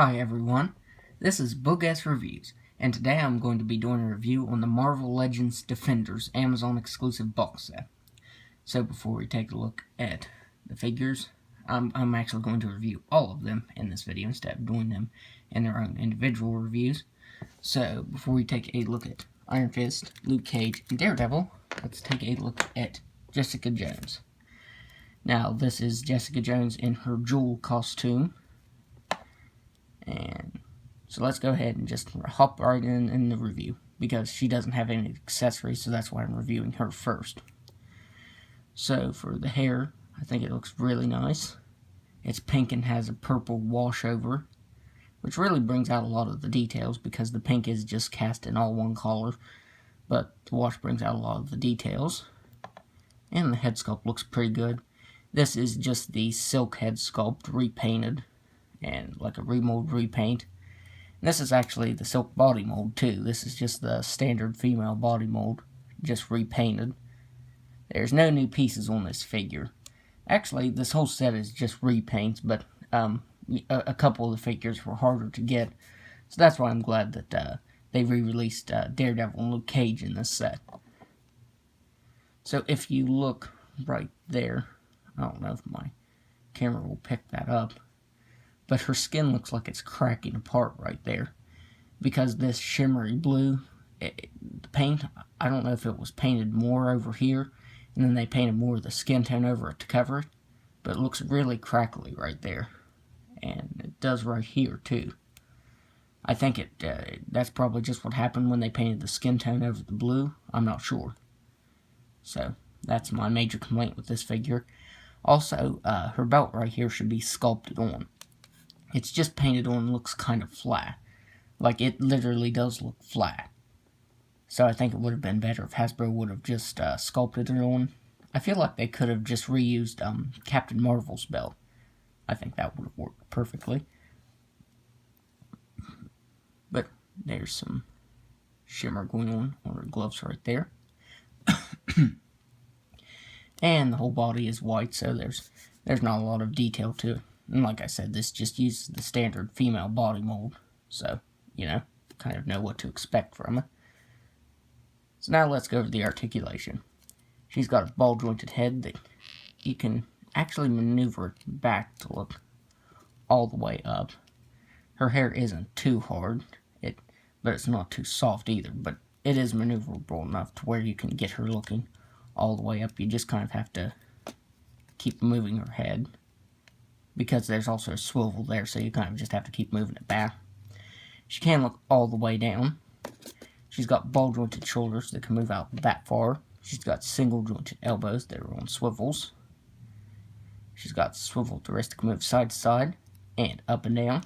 Hi everyone, this is Bookset Reviews, and today I'm going to be doing a review on the Marvel Legends Defenders Amazon exclusive box set. So before we take a look at the figures, I'm actually going to review all of them in this video instead of doing them in their own individual reviews. So before we take a look at Iron Fist, Luke Cage, and Daredevil, let's take a look at Jessica Jones. Now this is Jessica Jones in her jewel costume. And so let's go ahead and just hop right in the review, because she doesn't have any accessories, so that's why I'm reviewing her first. So for the hair, I think it looks really nice. It's pink and has a purple wash over, which really brings out a lot of the details, because the pink is just cast in all one color, but the wash brings out a lot of the details. And the head sculpt looks pretty good. This is just the silk head sculpt repainted, and like a remold repaint. And this is actually the silk body mold too. This is just the standard female body mold, just repainted. There's no new pieces on this figure. Actually, this whole set is just repaints, but a couple of the figures were harder to get. So that's why I'm glad that they re-released Daredevil and Luke Cage in this set. So if you look right there, I don't know if my camera will pick that up, but her skin looks like it's cracking apart right there, because this shimmery blue, the paint, I don't know if it was painted more over here, and then they painted more of the skin tone over it to cover it, but it looks really crackly right there, and it does right here too. I think that's probably just what happened when they painted the skin tone over the blue. I'm not sure. So that's my major complaint with this figure. Also, her belt right here should be sculpted on. It's just painted on and looks kind of flat. Like, it literally does look flat. So I think it would have been better if Hasbro would have just sculpted it on. I feel like they could have just reused Captain Marvel's belt. I think that would have worked perfectly. But there's some shimmer going on her gloves right there. And the whole body is white, so there's not a lot of detail to it. And like I said, this just uses the standard female body mold, so, you know, kind of know what to expect from it. So now let's go over the articulation. She's got a ball-jointed head that you can actually maneuver it back to look all the way up. Her hair isn't too hard, but it's not too soft either, but it is maneuverable enough to where you can get her looking all the way up. You just kind of have to keep moving her head, because there's also a swivel there, so you kind of just have to keep moving it back. She can look all the way down. She's got ball-jointed shoulders that can move out that far. She's got single-jointed elbows that are on swivels. She's got swiveled wrists that can move side to side and up and down.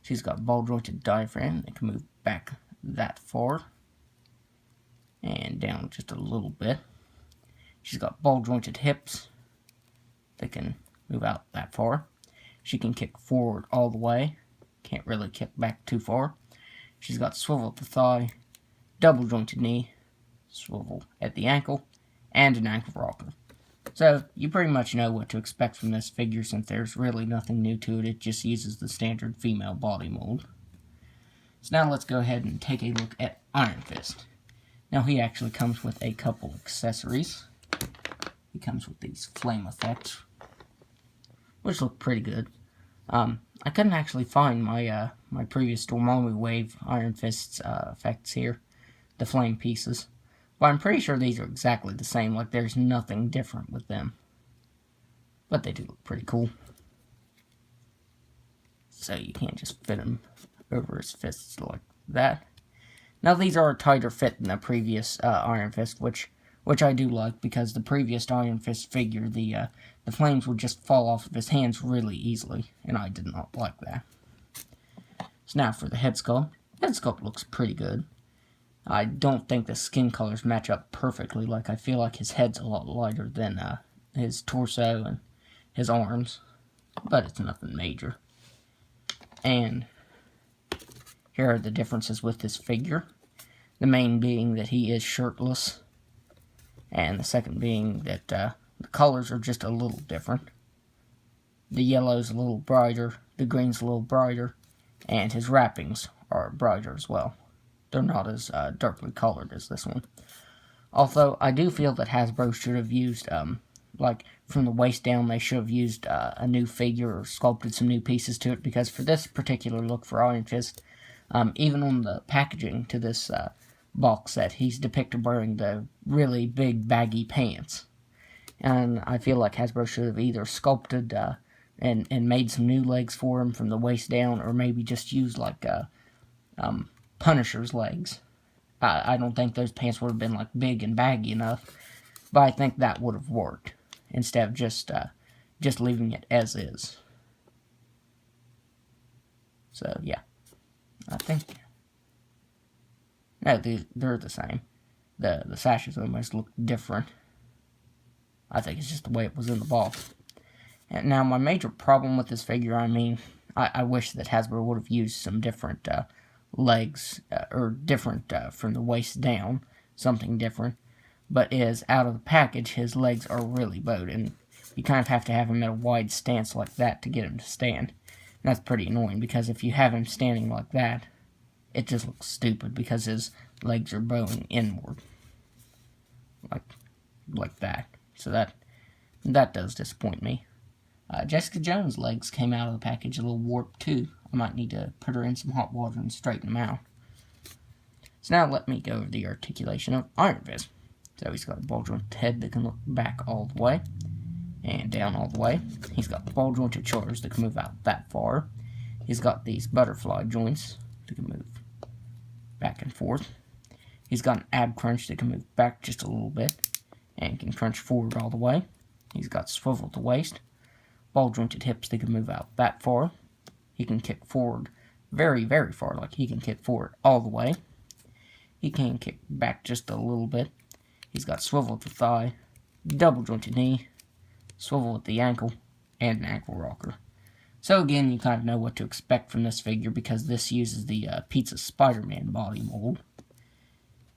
She's got ball-jointed diaphragm that can move back that far and down just a little bit. She's got ball-jointed hips that can move out that far. She can kick forward all the way. Can't really kick back too far. She's got swivel at the thigh, double jointed knee, swivel at the ankle, and an ankle rocker. So you pretty much know what to expect from this figure, since there's really nothing new to it. It just uses the standard female body mold. So now let's go ahead and take a look at Iron Fist. Now he actually comes with a couple accessories. He comes with these flame effects, which look pretty good. I couldn't actually find my my previous Dormammu Wave Iron Fist's effects here, the flame pieces. But I'm pretty sure these are exactly the same, like there's nothing different with them. But they do look pretty cool. So you can't just fit them over his fists like that. Now these are a tighter fit than the previous Iron Fist, which I do like, because the previous Iron Fist figure, the flames would just fall off of his hands really easily, and I did not like that. So now for the head sculpt. Head sculpt looks pretty good. I don't think the skin colors match up perfectly. Like, I feel like his head's a lot lighter than his torso and his arms, but it's nothing major. And here are the differences with this figure. The main being that he is shirtless, and the second being that the colors are just a little different. The yellow's a little brighter, the green's a little brighter, And his wrappings are brighter as well. They're not as darkly colored as this one. Although, I do feel that Hasbro should have used, like, from the waist down, they should have used a new figure or sculpted some new pieces to it, because for this particular look for Iron Fist, even on the packaging to this box set, he's depicted wearing the really big baggy pants. And I feel like Hasbro should have either sculpted and made some new legs for him from the waist down, or maybe just used, like, Punisher's legs. I don't think those pants would have been, like, big and baggy enough, but I think that would have worked, instead of just leaving it as is. So, yeah. I think... No, they're the same. The sashes almost look different. I think it's just the way it was in the box. And now, my major problem with this figure, I wish that Hasbro would have used some different legs, or different from the waist down, something different, but is out of the package, his legs are really bowed, and you kind of have to have him at a wide stance like that to get him to stand. And that's pretty annoying, because if you have him standing like that, it just looks stupid, because his legs are bowing inward, like that. So that does disappoint me. Jessica Jones' legs came out of the package a little warped too. I might need to put her in some hot water and straighten them out. So now let me go over the articulation of Iron Fist. So he's got a ball jointed head that can look back all the way and down all the way. He's got the ball jointed shoulders that can move out that far. He's got these butterfly joints that can move back and forth. He's got an ab crunch that can move back just a little bit and can crunch forward all the way. He's got swivel at the waist, ball jointed hips that can move out that far. He can kick forward very, very far, like he can kick forward all the way. He can kick back just a little bit. He's got swivel at the thigh, double jointed knee, swivel at the ankle, and an ankle rocker. So again, you kind of know what to expect from this figure, because this uses the Pizza Spider-Man body mold.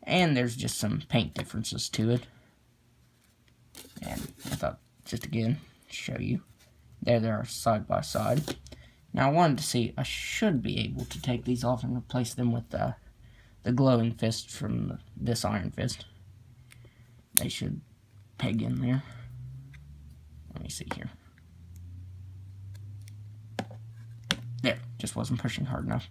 And there's just some paint differences to it. And I thought, just again, show you. There they are side by side. Now I wanted to see, I should be able to take these off and replace them with the glowing fist from this Iron Fist. They should peg in there. Let me see here. There, just wasn't pushing hard enough.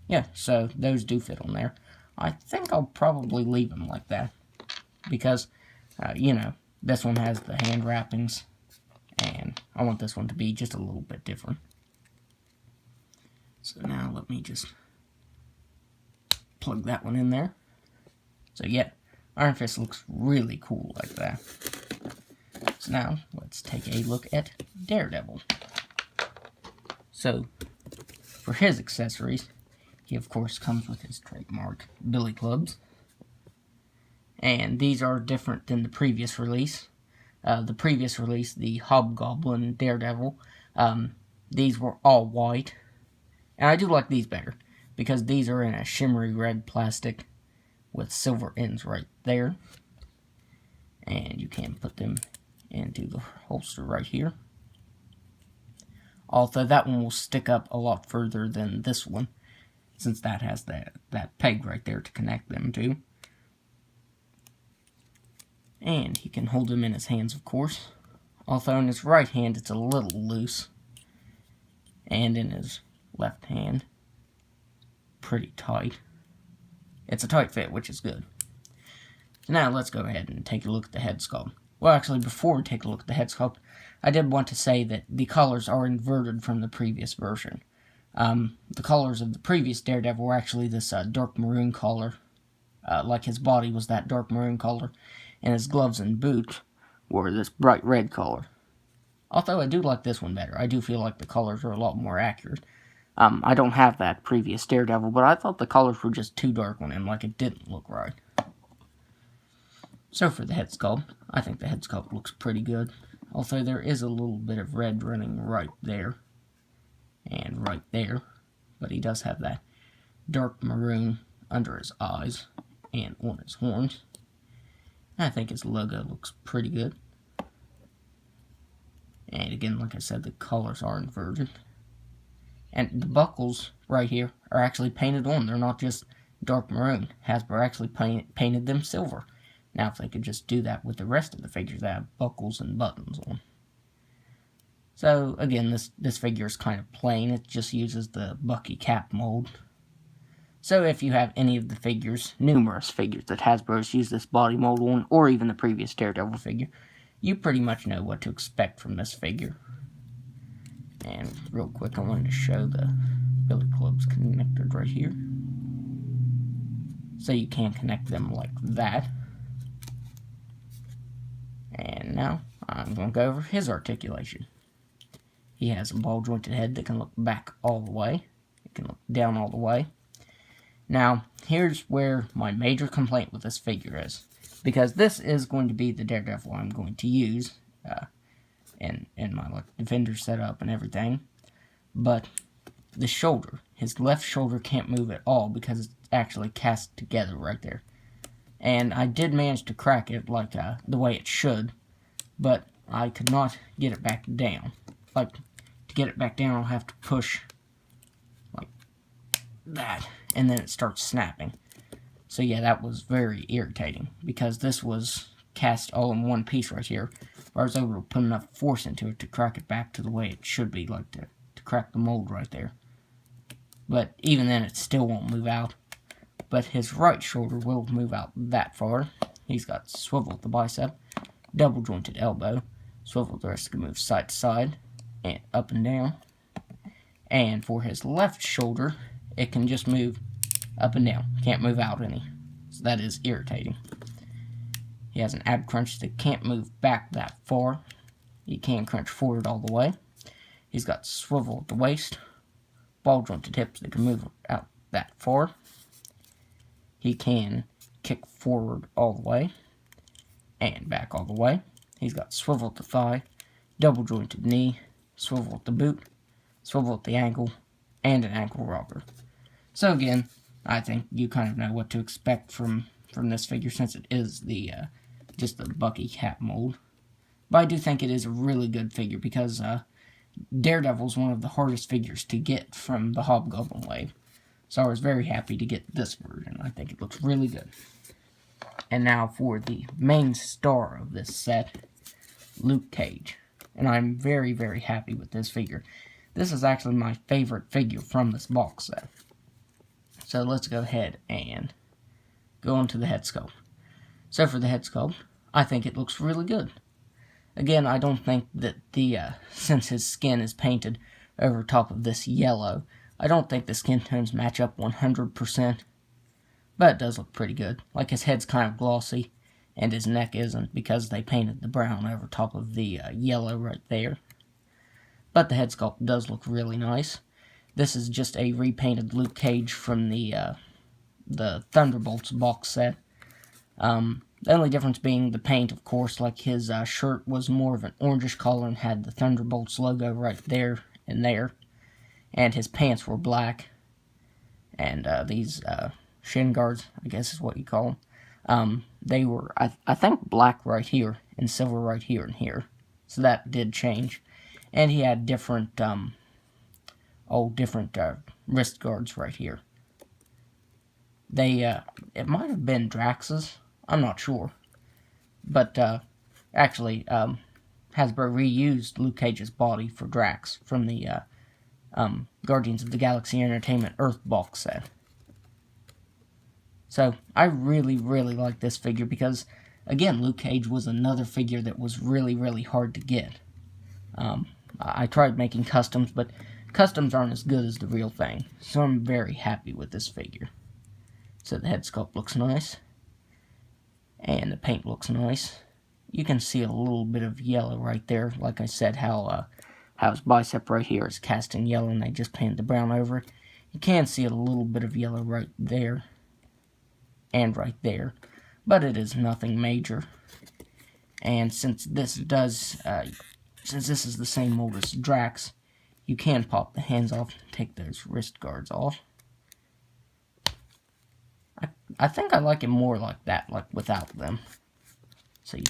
Yeah, so those do fit on there. I think I'll probably leave them like that, because, you know, this one has the hand wrappings, and I want this one to be just a little bit different. So now let me just plug that one in there. So yeah, Iron Fist looks really cool like that. So now let's take a look at Daredevil. So for his accessories, he of course comes with his trademark billy clubs. And these are different than the previous release. The previous release, the Hobgoblin Daredevil, these were all white. And I do like these better, because these are in a shimmery red plastic with silver ends right there. And you can put them into the holster right here. Although that one will stick up a lot further than this one, since that has that peg right there to connect them to. And he can hold them in his hands, of course. Although in his right hand it's a little loose. And in his left hand, pretty tight. It's a tight fit, which is good. So now let's go ahead and take a look at the head sculpt. Well, actually, before we take a look at the head sculpt, I did want to say that the colors are inverted from the previous version. The colors of the previous Daredevil were actually this dark maroon color. Like his body was that dark maroon color, and his gloves and boots were this bright red color. Although I do like this one better. I do feel like the colors are a lot more accurate. I don't have that previous Daredevil, but I thought the colors were just too dark on him, like it didn't look right. So for the head sculpt, I think the head sculpt looks pretty good. Although there is a little bit of red running right there, and right there. But he does have that dark maroon under his eyes and on his horns. I think his logo looks pretty good. And again, like I said, the colors are inverted. And the buckles right here are actually painted on. They're not just dark maroon. Hasbro actually painted them silver. Now, if they could just do that with the rest of the figures that have buckles and buttons on. So, again, this figure is kind of plain. It just uses the Bucky cap mold. So, if you have any of the figures, numerous figures that Hasbro's used this body mold on, or even the previous Daredevil figure, you pretty much know what to expect from this figure. And real quick, I wanted to show the billy clubs connected right here. So you can connect them like that. And now, I'm going to go over his articulation. He has a ball jointed head that can look back all the way. It can look down all the way. Now, here's where my major complaint with this figure is. Because this is going to be the Daredevil I'm going to use in my Defender setup and everything. But the shoulder, his left shoulder can't move at all because it's actually cast together right there. And I did manage to crack it like the way it should, but I could not get it back down. Like, to get it back down, I'll have to push like that, and then it starts snapping. So yeah, that was very irritating, because this was cast all in one piece right here, where I was able to put enough force into it to crack it back to the way it should be, like to crack the mold right there. But even then, it still won't move out. But his right shoulder will move out that far. He's got swivel at the bicep, double jointed elbow, swivel the wrist can move side to side, and up and down. And for his left shoulder, it can just move up and down. Can't move out any. So that is irritating. He has an ab crunch that can't move back that far. He can crunch forward all the way. He's got swivel at the waist, ball jointed hips that can move out that far. He can kick forward all the way and back all the way. He's got swivel at the thigh, double jointed knee, swivel at the boot, swivel at the ankle, and an ankle rocker. So again, I think you kind of know what to expect from this figure, since it is the just the Bucky cap mold. But I do think it is a really good figure, because Daredevil's one of the hardest figures to get from the Hobgoblin wave. So I was very happy to get this version. I think it looks really good. And now for the main star of this set, Luke Cage. And I'm very, very happy with this figure. This is actually my favorite figure from this box set. So let's go ahead and go on to the head sculpt. So for the head sculpt, I think it looks really good. Again, I don't think that since his skin is painted over top of this yellow, I don't think the skin tones match up 100%, but it does look pretty good. Like, his head's kind of glossy, and his neck isn't, because they painted the brown over top of the yellow right there. But the head sculpt does look really nice. This is just a repainted Luke Cage from the Thunderbolts box set. The only difference being the paint, of course. Like, his shirt was more of an orangish color and had the Thunderbolts logo right there and there. And his pants were black. And these shin guards, I guess is what you call them, they were, I think, black right here and silver right here and here. So that did change. And he had different, different wrist guards right here. They, it might have been Drax's. I'm not sure. But, actually, Hasbro reused Luke Cage's body for Drax from the, Guardians of the Galaxy Entertainment Earth box set. So, I really, really like this figure because, again, Luke Cage was another figure that was really, really hard to get. I tried making customs, but customs aren't as good as the real thing. So I'm very happy with this figure. So the head sculpt looks nice. And the paint looks nice. You can see a little bit of yellow right there. Like I said, how his bicep right here is cast in yellow and they just painted the brown over it. You can see a little bit of yellow right there. And right there. But it is nothing major. And since this is the same mold as Drax, you can pop the hands off and take those wrist guards off. I think I like it more like that, like without them. So you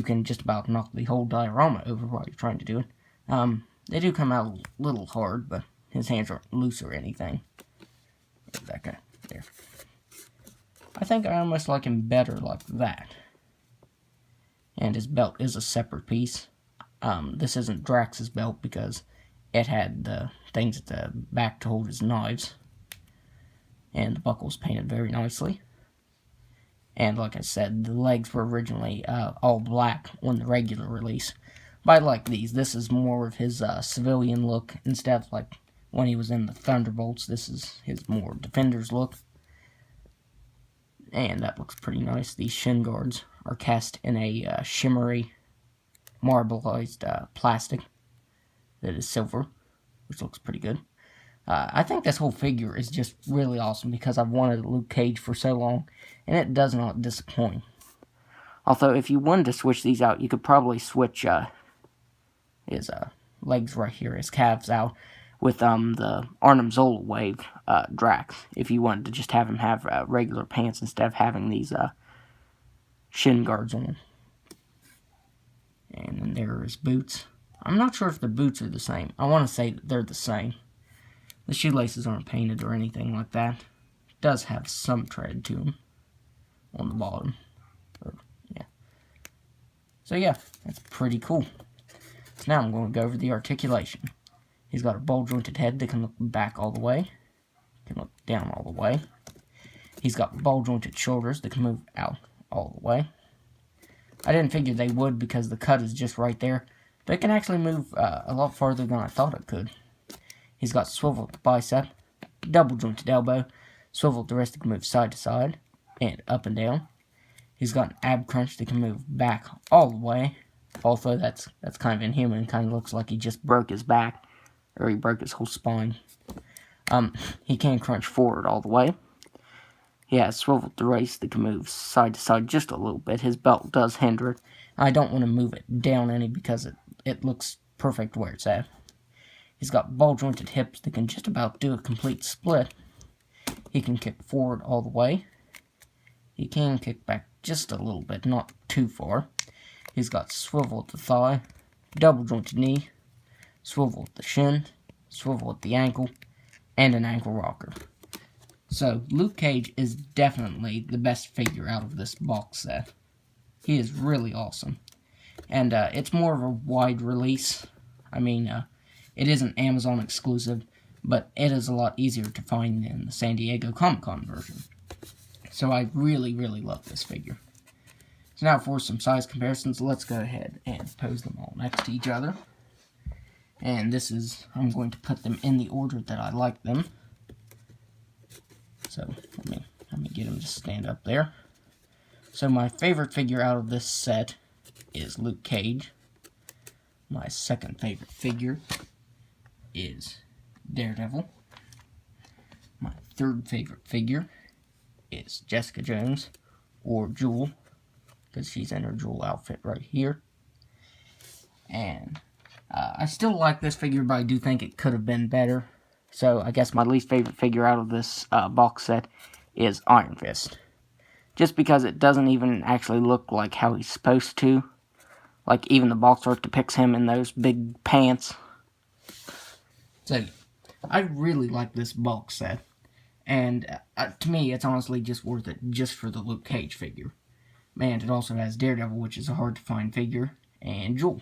can just about knock the whole diorama over while you're trying to do it. They do come out a little hard, but his hands aren't loose or anything. There's that guy. There. I think I almost like him better like that. And his belt is a separate piece. This isn't Drax's belt because it had the things at the back to hold his knives. And the buckle's painted very nicely. And like I said, the legs were originally all black on the regular release. But I like these. This is more of his civilian look instead of like when he was in the Thunderbolts. This is his more Defender's look. And that looks pretty nice. These shin guards are cast in a shimmery, marbleized plastic that is silver, which looks pretty good. I think this whole figure is just really awesome because I've wanted Luke Cage for so long, and it does not disappoint. Although, if you wanted to switch these out, you could probably switch his legs right here, his calves out, with the Arnim Zola Wave Drax, if you wanted to just have him have regular pants instead of having these shin guards on him. And then there are his boots. I'm not sure if the boots are the same. I want to say that they're the same. The shoelaces aren't painted or anything like that. It does have some tread to them on the bottom. Yeah. So yeah, that's pretty cool. So now I'm going to go over the articulation. He's got a ball-jointed head that can look back all the way. Can look down all the way. He's got ball-jointed shoulders that can move out all the way. I didn't figure they would because the cut is just right there. But it can actually move a lot farther than I thought it could. He's got swiveled bicep, double-jointed elbow, swiveled wrist that can move side to side, and up and down. He's got an ab crunch that can move back all the way. Although that's kind of inhuman. It kind of looks like he just broke his back, or he broke his whole spine. He can crunch forward all the way. He has swiveled the waist that can move side to side just a little bit. His belt does hinder it. I don't want to move it down any because it looks perfect where it's at. He's got ball-jointed hips that can just about do a complete split. He can kick forward all the way. He can kick back just a little bit, not too far. He's got swivel at the thigh, double-jointed knee, swivel at the shin, swivel at the ankle, and an ankle rocker. So, Luke Cage is definitely the best figure out of this box set. He is really awesome. And it's more of a wide release. I mean, it is an Amazon exclusive, but it is a lot easier to find than the San Diego Comic-Con version. So I really, really love this figure. So now for some size comparisons, let's go ahead and pose them all next to each other. And this is, I'm going to put them in the order that I like them. So let me get him to stand up there. So my favorite figure out of this set is Luke Cage. My second favorite figure is Daredevil. My third favorite figure is Jessica Jones, or Jewel, because she's in her Jewel outfit right here. And I still like this figure, but I do think it could have been better. So I guess my least favorite figure out of this box set is Iron Fist. Just because it doesn't even actually look like how he's supposed to. Like, even the box art depicts him in those big pants. So, I really like this box set. And to me, it's honestly just worth it just for the Luke Cage figure. And it also has Daredevil, which is a hard-to-find figure, and Jewel.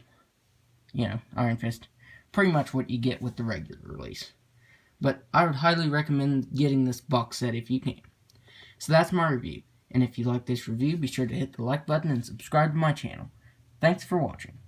You know, Iron Fist. Pretty much what you get with the regular release. But I would highly recommend getting this box set if you can. So that's my review. And if you like this review, be sure to hit the like button and subscribe to my channel. Thanks for watching.